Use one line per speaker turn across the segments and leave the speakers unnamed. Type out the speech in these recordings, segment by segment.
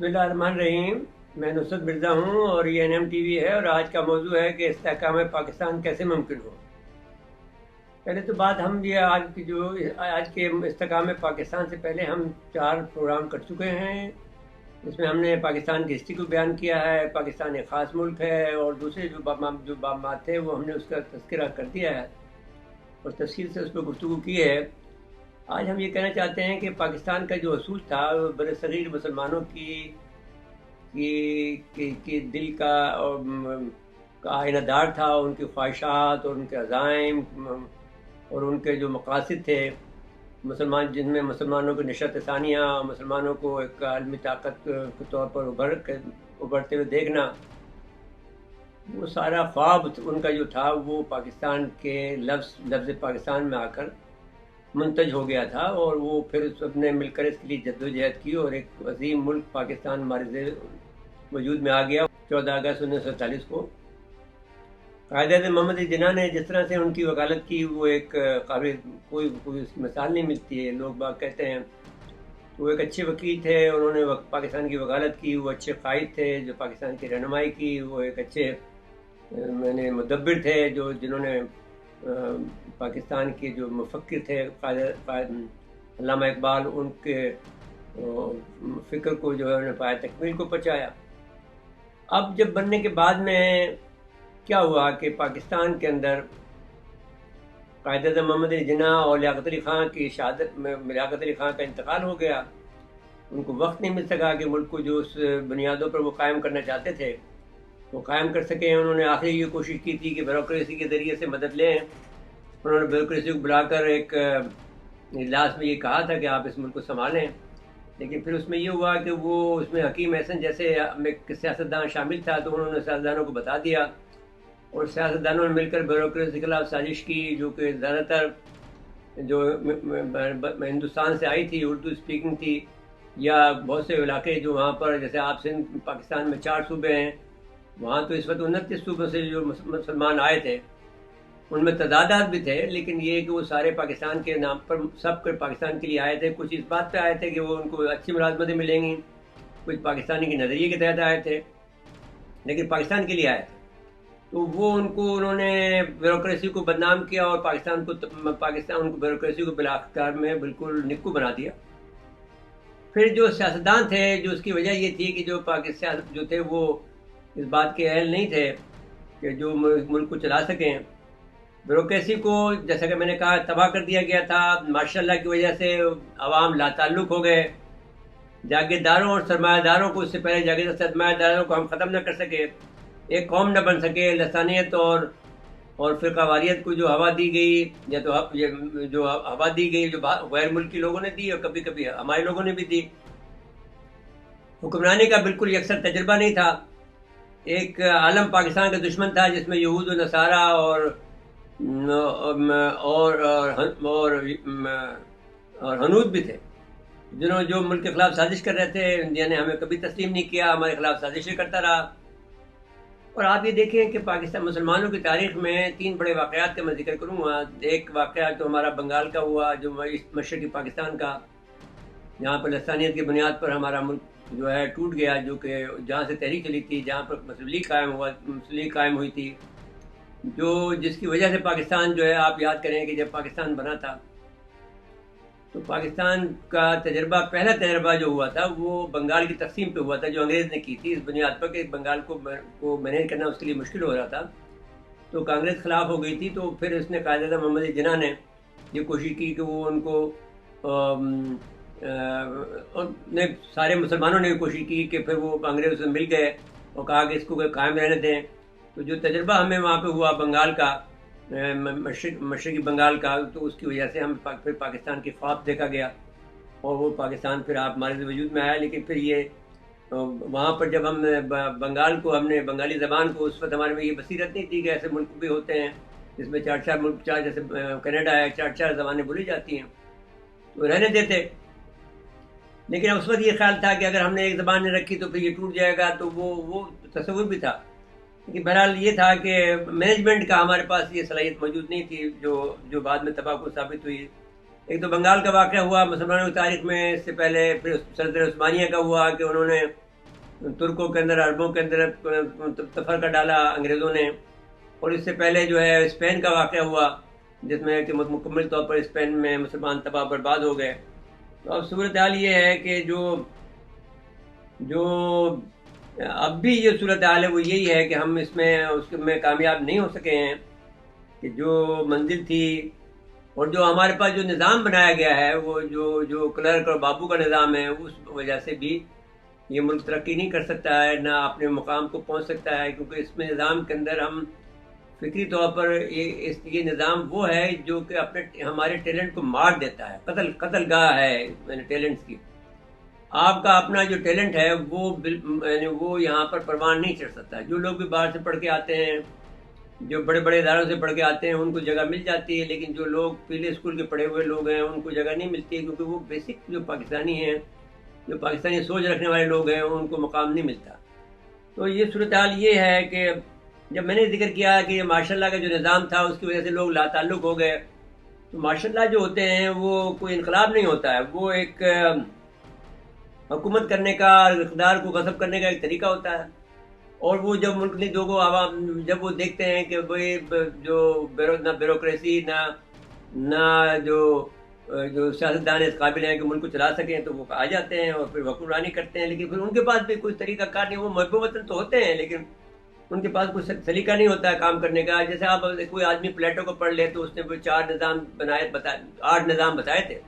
بسم اللہ الرحمن الرحیم۔ میں نصرت مرزا ہوں اور یہ NM TV ہے، اور آج کا موضوع ہے کہ استحکام پاکستان کیسے ممکن ہو۔ پہلے تو بات ہم یہ آج کے استحکام پاکستان سے پہلے ہم 4 پروگرام کر چکے ہیں، جس میں ہم نے پاکستان کی ہسٹری کو بیان کیا ہے، پاکستان ایک خاص ملک ہے، اور دوسرے جو بات تھے وہ ہم نے اس کا تذکرہ کر دیا ہے اور تفصیل سے اس پہ گفتگو کی ہے۔ آج ہم یہ کہنا چاہتے ہیں کہ پاکستان کا جو اصول تھا وہ برصغیر مسلمانوں کی دل کا آئینہ دار تھا، ان کی خواہشات اور ان کے عزائم اور ان کے جو مقاصد تھے، جن میں مسلمانوں کی نشأت ثانیہ، مسلمانوں کو ایک عالمی طاقت کے طور پر ابھرتے ہوئے دیکھنا، وہ سارا خواب ان کا جو تھا وہ پاکستان کے لفظ پاکستان میں آ کر منتج ہو گیا تھا، اور وہ پھر سب نے مل کر اس کے لیے جدوجہد کی اور ایک عظیم ملک پاکستان ہمارے زیر وجود میں آ گیا 14 اگست 1947 کو۔ قائد اعظم محمد علی جناح نے جس طرح سے ان کی وکالت کی وہ ایک قابل کوئی اس کی مثال نہیں ملتی ہے۔ لوگ باگ کہتے ہیں وہ ایک اچھے وکیل تھے، انہوں نے پاکستان کی وکالت کی، وہ اچھے قائد تھے جو پاکستان کی رہنمائی کی، وہ ایک اچھے مدبر تھے جنہوں نے پاکستان کے جو مفکر تھے علامہ اقبال، ان کے فکر کو جو ہے انہوں نے پایا تکمیل کو پہنچایا۔ اب جب بننے کے بعد میں کیا ہوا کہ پاکستان کے اندر قائد اعظم محمد علی جناح اور لیاقت علی خان کی شہادت میں لیاقت علی خان کا انتقال ہو گیا۔ ان کو وقت نہیں مل سکا کہ ملک کو جو اس بنیادوں پر وہ قائم کرنا چاہتے تھے وہ قائم کر سکیں۔ انہوں نے آخری یہ کوشش کی تھی کہ بیوروکریسی کے ذریعے سے مدد لیں۔ انہوں نے بیوروکریسی کو بلا کر ایک اجلاس میں یہ کہا تھا کہ آپ اس ملک کو سنبھالیں، لیکن پھر اس میں یہ ہوا کہ وہ اس میں حکیم احسن جیسے ایک سیاستدان شامل تھا، تو انہوں نے سیاستدانوں کو بتا دیا، اور سیاستدانوں نے مل کر بیوروکریسی کے خلاف سازش کی، جو کہ زیادہ تر جو ہندوستان سے آئی تھی، اردو اسپیکنگ تھی، یا بہت سے علاقے جو وہاں پر جیسے آپ سندھ پاکستان میں 4 صوبے ہیں، وہاں تو اس وقت 29 صوبوں سے جو مسلمان آئے تھے ان میں تعدادات بھی تھے، لیکن یہ کہ وہ سارے پاکستان کے نام پر سب کے پاکستان کے لیے آئے تھے۔ کچھ اس بات پہ آئے تھے کہ وہ ان کو اچھی ملازمتیں ملیں گی، کچھ پاکستانی کے نظریے کے تحت آئے تھے، لیکن پاکستان کے لیے آئے تھے۔ تو وہ انہوں نے بیوروکریسی کو بدنام کیا اور پاکستان کو بیوروکریسی کو بلاخار میں بالکل نکو بنا دیا۔ پھر جو سیاستدان تھے، جو اس کی وجہ یہ تھی کہ جو پاکستان جو تھے وہ اس بات کے اہل نہیں تھے کہ جو ملک کو چلا سکیں۔ بیوروکریسی کو جیسا کہ میں نے کہا تباہ کر دیا گیا تھا۔ ماشاءاللہ کی وجہ سے عوام لا تعلق ہو گئے، جاگیرداروں اور سرمایہ داروں کو، اس سے پہلے جاگیردار سرمایہ داروں کو ہم ختم نہ کر سکے، ایک قوم نہ بن سکے۔ لسانیت اور فرقہ واریت کو جو ہوا دی گئی، یا تو جو ہوا دی گئی جو غیر ملکی لوگوں نے دی اور کبھی کبھی ہمارے لوگوں نے بھی دی۔ حکمرانی کا بالکل یکسر تجربہ نہیں تھا۔ ایک عالم پاکستان کا دشمن تھا جس میں یہود و نصارہ اور ہنود بھی تھے، جو ملک کے خلاف سازش کر رہے تھے۔ انڈیا نے ہمیں کبھی تسلیم نہیں کیا، ہمارے خلاف سازشیں کرتا رہا۔ اور آپ یہ دیکھیں کہ پاکستان مسلمانوں کی تاریخ میں 3 بڑے واقعات کا میں ذکر کروں گا۔ ایک واقعہ تو ہمارا بنگال کا ہوا، جو مشرقی پاکستان کا، جہاں پر لسانیت کی بنیاد پر ہمارا ملک جو ہے ٹوٹ گیا، جو کہ جہاں سے تحریک چلی تھی، جہاں پر مسلم لیگ قائم ہوئی تھی، جس کی وجہ سے پاکستان جو ہے، آپ یاد کریں کہ جب پاکستان بنا تھا تو پاکستان کا پہلا تجربہ جو ہوا تھا وہ بنگال کی تقسیم پہ ہوا تھا، جو انگریز نے کی تھی، اس بنیاد پر کہ بنگال کو مینیج کرنا اس کے لیے مشکل ہو رہا تھا، تو کانگریس خلاف ہو گئی تھی۔ تو پھر اس نے قائد اعظم محمد علی جناح نے یہ کوشش کی کہ وہ ان کو سارے مسلمانوں نے کوشش کی کہ پھر وہ انگریز سے مل گئے اور کہا کہ اس کو قائم رہنے دیں۔ تو جو تجربہ ہمیں وہاں پہ ہوا بنگال کا، مشرقی بنگال کا، تو اس کی وجہ سے ہم پھر پاکستان کی خواب دیکھا گیا، اور وہ پاکستان پھر آپ ہمارے وجود میں آیا۔ لیکن پھر یہ وہاں پر جب ہم بنگال کو، ہم نے بنگالی زبان کو، اس وقت ہمارے میں یہ بصیرت نہیں تھی کہ ایسے ملک بھی ہوتے ہیں جس میں 4 ملک، جیسے کینیڈا ہے، 4 زبانیں بولی جاتی ہیں، تو رہنے دیتے۔ لیکن اس وقت یہ خیال تھا کہ اگر ہم نے ایک زبان نہیں رکھی تو پھر یہ ٹوٹ جائے گا، تو وہ تصور بھی تھا۔ لیکن بہرحال یہ تھا کہ مینجمنٹ کا ہمارے پاس یہ صلاحیت موجود نہیں تھی، جو بعد میں تباہ کو ثابت ہوئی۔ ایک تو بنگال کا واقعہ ہوا مسلمانوں کی تاریخ میں، اس سے پہلے پھر سلطنت عثمانیہ کا ہوا کہ انہوں نے ترکوں کے اندر، عربوں کے اندر تفرقہ ڈالا انگریزوں نے. اور اس سے پہلے جو ہے اسپین کا واقعہ ہوا، جس میں کہ مکمل طور پر اسپین میں مسلمان تباہ برباد ہو گئے. تو اب صورتحال یہ ہے کہ جو اب بھی یہ صورتحال ہے وہ یہی ہے کہ ہم اس میں کامیاب نہیں ہو سکے ہیں، کہ جو منزل تھی اور جو ہمارے پاس جو نظام بنایا گیا ہے، وہ جو کلرک اور بابو کا نظام ہے، اس وجہ سے بھی یہ ملک ترقی نہیں کر سکتا ہے، نہ اپنے مقام کو پہنچ سکتا ہے. کیونکہ اس میں نظام کے اندر ہم فکری طور پر یہ نظام وہ ہے جو کہ ہمارے ٹیلنٹ کو مار دیتا ہے، قتل گاہ ہے ٹیلنٹس کی. آپ کا اپنا جو ٹیلنٹ ہے وہ یہاں پر پروان نہیں چڑھ سکتا. جو لوگ بھی باہر سے پڑھ کے آتے ہیں، جو بڑے بڑے اداروں سے پڑھ کے آتے ہیں، ان کو جگہ مل جاتی ہے، لیکن جو لوگ پہلے اسکول کے پڑھے ہوئے لوگ ہیں ان کو جگہ نہیں ملتی ہے، کیونکہ وہ بیسک جو پاکستانی ہیں، جو پاکستانی سوچ رکھنے والے لوگ ہیں، ان کو مقام نہیں ملتا. تو یہ صورتحال یہ ہے کہ جب میں نے ذکر کیا کہ ماشاء اللہ کا جو نظام تھا اس کی وجہ سے لوگ لا تعلق ہو گئے. تو ماشاء اللہ جو ہوتے ہیں وہ کوئی انقلاب نہیں ہوتا ہے، وہ ایک حکومت کرنے کا، اقتدار کو غصب کرنے کا ایک طریقہ ہوتا ہے. اور وہ جب ملک نے عوام جب وہ دیکھتے ہیں کہ بھائی جو نہ بیوروکریسی نہ جو سیاستدان اس قابل ہیں کہ ملک کو چلا سکیں، تو وہ آ جاتے ہیں اور پھر حکمرانی کرتے ہیں. لیکن پھر ان کے پاس بھی کوئی طریقہ کار نہیں. وہ محب وطن تو ہوتے ہیں لیکن ان کے پاس کوئی سلیقہ نہیں ہوتا ہے کام کرنے کا. جیسے آپ کوئی آدمی پلیٹو کو پڑھ لے تو اس نے کوئی 8 نظام بتائے تھے.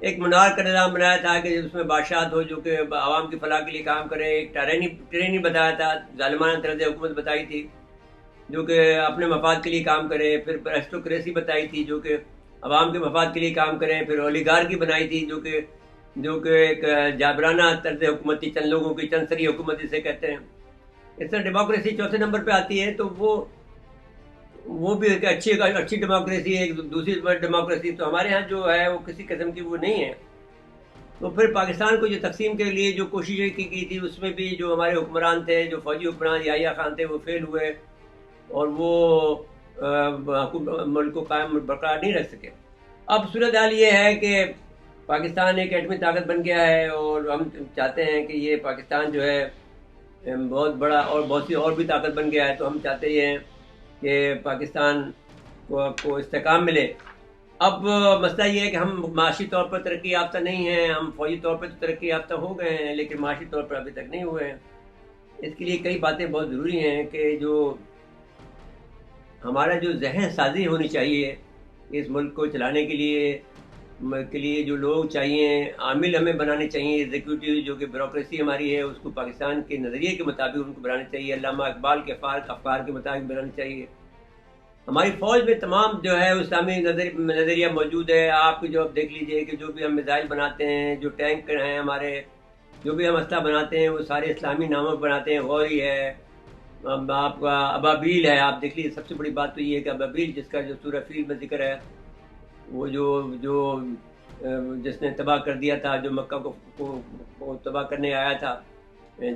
ایک منار کا نظام بنایا تھا کہ اس میں بادشاہت ہو جو کہ عوام کی فلاح کے لیے کام کرے. ایک ٹرینی بتایا تھا، ظالمانہ طرز حکومت بتائی تھی جو کہ اپنے مفاد کے لیے کام کرے. پھر ایرسٹوکریسی بتائی تھی جو کہ عوام کے مفاد کے لیے کام کریں. پھر اولیگارکی بنائی تھی جو کہ ایک جابرانہ طرز حکومت تھی، چند لوگوں کی چند سری حکومت اسے کہتے ہیں. اس طرح ڈیموکریسی چوتھے نمبر پہ آتی ہے. تو وہ بھی ایک اچھی ڈیموکریسی ہے. ایک دوسری ڈیموکریسی تو ہمارے ہاں جو ہے وہ کسی قسم کی وہ نہیں ہے. تو پھر پاکستان کو جو تقسیم کے لیے جو کوششیں کی گئی تھی، اس میں بھی جو ہمارے حکمران تھے، جو فوجی حکمران یحییٰ خان تھے، وہ فیل ہوئے اور وہ ملک کو قائم برقرار نہیں رکھ سکے. اب صورتحال یہ ہے کہ پاکستان ایک ایٹمی طاقت بن گیا ہے اور ہم چاہتے ہیں کہ یہ پاکستان جو ہے بہت بڑا اور بہت سی اور بھی طاقت بن گیا ہے. تو ہم چاہتے یہ ہیں کہ پاکستان کو استحکام ملے. اب مسئلہ یہ ہے کہ ہم معاشی طور پر ترقی یافتہ نہیں ہیں. ہم فوجی طور پر تو ترقی یافتہ ہو گئے ہیں لیکن معاشی طور پر ابھی تک نہیں ہوئے ہیں. اس کے لیے کئی باتیں بہت ضروری ہیں کہ جو ہمارا جو ذہن سازی ہونی چاہیے اس ملک کو چلانے کے لیے جو لوگ چاہیے، عامل ہمیں بنانے چاہیے. ایگزیکٹو جو کہ بیوروکریسی ہماری ہے اس کو پاکستان کے نظریے کے مطابق ان کو بنانا چاہیے. علامہ اقبال کے افکار کے مطابق بنانا چاہیے. ہماری فوج میں تمام جو ہے اسلامی نظریہ موجود ہے. آپ جو اب دیکھ لیجئے کہ جو بھی ہم میزائل بناتے ہیں، جو ٹینک ہیں ہمارے، جو بھی ہم اسلحہ بناتے ہیں، وہ سارے اسلامی ناموں بناتے ہیں. غوری ہے، آپ کا ابابیل ہے. آپ دیکھ لیجیے سب سے بڑی بات تو یہ ہے کہ ابابیل جس کا جو سورہ فیل میں ذکر ہے، وہ جو جس نے تباہ کر دیا تھا، جو مکہ کو تباہ کرنے آیا تھا،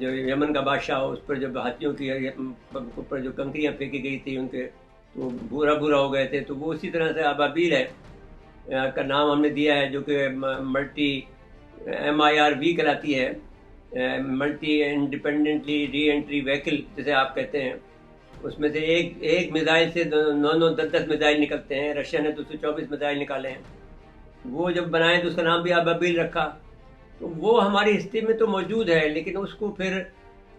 جو یمن کا بادشاہ، اس پر جب ہاتھیوں کی اوپر جو کنکریاں پھینکی گئی تھی ان کے، تو بورا ہو گئے تھے. تو وہ اسی طرح سے ابابیل ہے کا نام ہم نے دیا ہے، جو کہ ملٹی MIRV کہلاتی ہے، ملٹی انڈیپینڈنٹلی ری انٹری وہیکل جسے آپ کہتے ہیں. اس میں سے ایک میزائل سے 9-10 میزائل نکلتے ہیں. رشیا نے 224 میزائل نکالے ہیں. وہ جب بنائے تو اس کا نام بھی ابابیل رکھا. تو وہ ہماری ہسٹری میں تو موجود ہے، لیکن اس کو پھر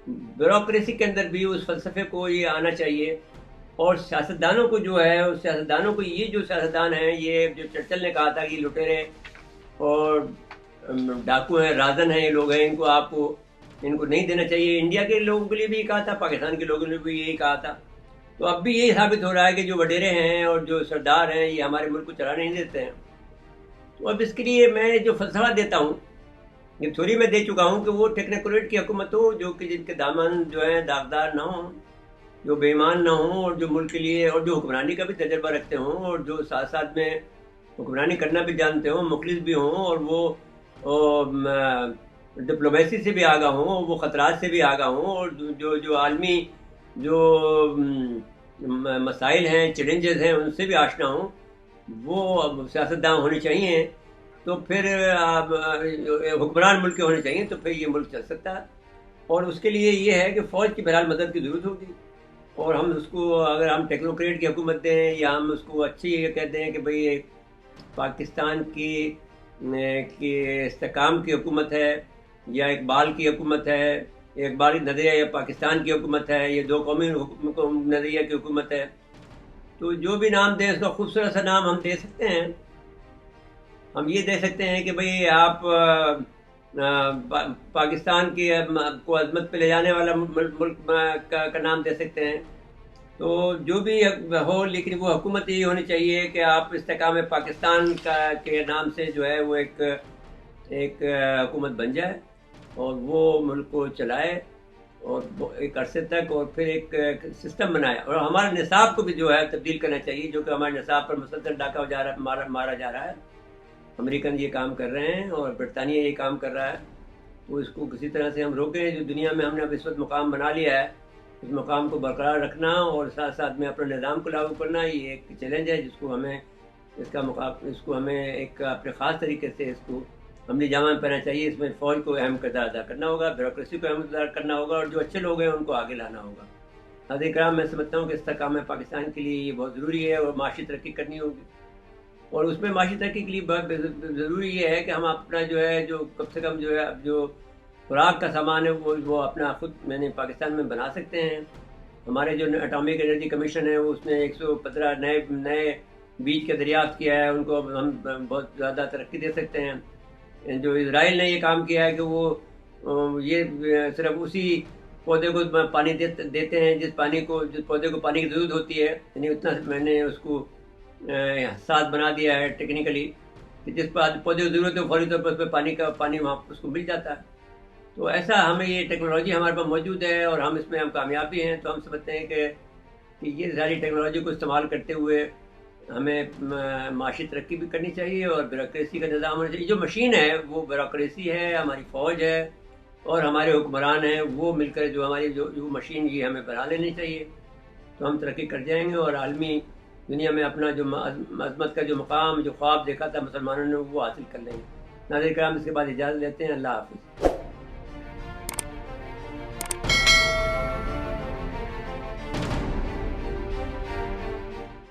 بیوروکریسی کے اندر بھی اس فلسفے کو یہ آنا چاہیے. اور سیاستدانوں کو جو ہے، اس سیاستدانوں کو یہ جو سیاستدان ہیں، یہ جو چرچل نے کہا تھا کہ لٹیرے اور ڈاکو ہیں، رازن ہیں، یہ لوگ ہیں، ان کو نہیں دینا چاہیے. انڈیا کے لوگوں کے لیے بھی یہ کہا تھا، پاکستان کے لوگوں نے بھی یہی کہا تھا. تو اب بھی یہی ثابت ہو رہا ہے کہ جو وڈیرے ہیں اور جو سردار ہیں یہ ہمارے ملک کو چلانے نہیں دیتے ہیں. تو اب اس کے لیے میں جو فلسفہ دیتا ہوں، یہ تھوڑی میں دے چکا ہوں کہ وہ ٹیکنوکریٹ کی حکومت ہو، جو کہ جن کے دامن جو ہیں داغدار نہ ہوں، جو بے ایمان نہ ہوں، اور جو ملک کے لیے اور جو حکمرانی کا بھی تجربہ رکھتے ہوں، اور جو ساتھ ساتھ میں حکمرانی کرنا بھی جانتے ہوں، مخلص بھی ہوں، اور وہ ڈپلومیسی سے بھی آگاہ ہوں، وہ خطرات سے بھی آگاہ ہوں، اور جو عالمی جو مسائل ہیں، چیلنجز ہیں، ان سے بھی آشنا ہوں. وہ سیاستدان ہونے چاہیے. تو پھر حکمران ملک کے ہونے چاہیے، تو پھر یہ ملک چل سکتا ہے. اور اس کے لیے یہ ہے کہ فوج کی بہرحال مدد کی ضرورت ہوگی، اور ہم اس کو اگر ہم ٹیکنوکریٹ کی حکومت دیں یا ہم اس کو اچھی یہ کہتے ہیں کہ بھئی پاکستان کی استحکام کی حکومت ہے یا اقبال کی حکومت ہے، اقبالی نظریہ یا پاکستان کی حکومت ہے، یہ دو قومی نظریہ کی حکومت ہے، تو جو بھی نام دیں اس کا خوبصورت سا نام ہم دے سکتے ہیں۔ ہم یہ دے سکتے ہیں کہ بھئی آپ پاکستان کی کو عظمت پہ لے جانے والا ملک کا نام دے سکتے ہیں، تو جو بھی ہو، لیکن وہ حکومت یہ ہونی چاہیے کہ آپ استحکام پاکستان کے نام سے جو ہے وہ ایک حکومت بن جائے اور وہ ملک کو چلائے اور ایک عرصے تک، اور پھر ایک سسٹم بنائے، اور ہمارے نصاب کو بھی جو ہے تبدیل کرنا چاہیے، جو کہ ہمارے نصاب پر مسلسل ڈاکہ مارا جا رہا ہے۔ امریکن یہ کام کر رہے ہیں اور برطانیہ یہ کام کر رہا ہے، تو اس کو کسی طرح سے ہم روکیں۔ جو دنیا میں ہم نے اب اس وقت مقام بنا لیا ہے، اس مقام کو برقرار رکھنا اور ساتھ ساتھ میں اپنے نظام کو لاگو کرنا، یہ ایک چیلنج ہے جس کو ہمیں ایک اپنے خاص طریقے سے اس کو عملی جامہ میں پہننا چاہیے۔ اس میں فوج کو اہم کردار ادا کرنا ہوگا، بیوروکریسی کو اہم کردار کرنا ہوگا، اور جو اچھے لوگ ہیں ان کو آگے لانا ہوگا۔ حاضرین کرام، میں سمجھتا ہوں کہ استحکام پاکستان کے لیے یہ بہت ضروری ہے، اور معاشی ترقی کرنی ہوگی، اور اس میں معاشی ترقی کے لیے بہت ضروری یہ ہے کہ ہم اپنا جو کم سے کم اب جو خوراک کا سامان ہے وہ اپنا خود پاکستان میں بنا سکتے ہیں۔ ہمارے جو اٹامک انرجی کمیشن ہے، اس نے 115 نئے بیج کا دریافت کیا ہے، ان کو ہم بہت زیادہ ترقی دے سکتے ہیں۔ جو اسرائیل نے یہ کام کیا ہے کہ وہ یہ صرف اسی پودے کو پانی دیتے ہیں جس پودے کو پانی کی ضرورت ہوتی ہے، یعنی اتنا میں نے اس کو حساس بنا دیا ہے ٹیکنیکلی کہ جس پودے کی ضرورت ہے فوری طور پر اس پہ پانی وہاں اس کو مل جاتا ہے۔ تو ایسا ہمیں یہ ٹیکنالوجی ہمارے پاس موجود ہے اور ہم اس میں کامیاب بھی ہیں، تو ہم سمجھتے ہیں کہ یہ ساری ٹیکنالوجی کو استعمال کرتے ہوئے ہمیں معاشی ترقی بھی کرنی چاہیے اور بیوروکریسی کا نظام ہونا چاہیے۔ جو مشین ہے وہ بیوروکریسی ہے، ہماری فوج ہے اور ہمارے حکمران ہیں، وہ مل کر جو ہماری جو مشین یہ ہمیں بنا لینی چاہیے، تو ہم ترقی کر جائیں گے اور عالمی دنیا میں اپنا جو عظمت کا جو مقام جو خواب دیکھا تھا مسلمانوں نے وہ حاصل کر لیں گے۔ ناظرین کرام، اس کے بعد اجازت لیتے ہیں۔ اللہ حافظ۔